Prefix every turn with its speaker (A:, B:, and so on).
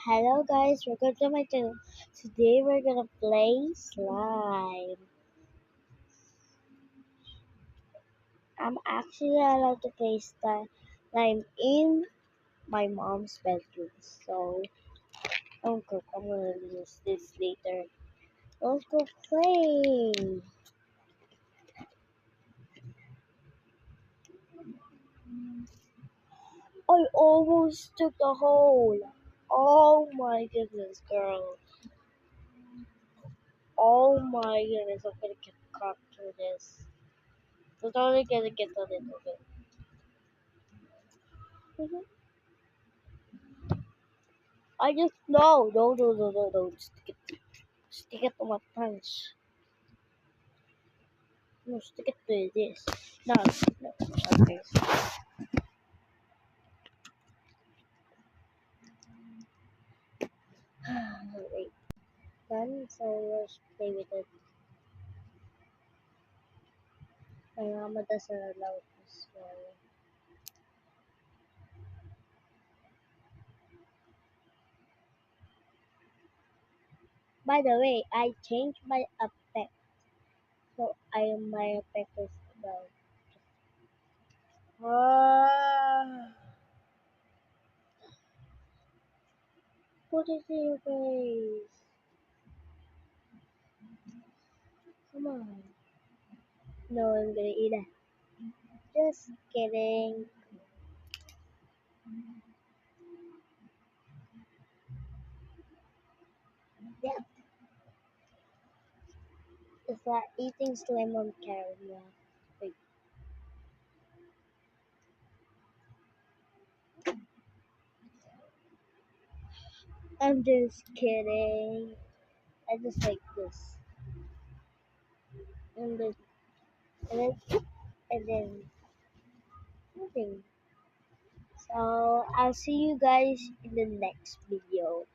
A: Hello guys, welcome to my channel. Today we're gonna play slime. I'm actually allowed to play slime in my mom's bedroom. So I'm gonna use this later. Let's go play. I almost took the hole. Oh my goodness, girl. Oh my goodness, I'm gonna get caught through this. It's only gonna get a little bit. I just no. Stick it to my punch. No, stick it to this. No, okay. Wait, done. So let's play with it. My mama doesn't allow this. So. By the way, I changed my effect. So my effect is about. Ah, put it in your face. Come on. No, I'm gonna eat it. Just kidding. Yeah, it's like eating slime on camera. Wait, I'm just kidding. I just like this. And then, and then nothing. So I'll see you guys in the next video.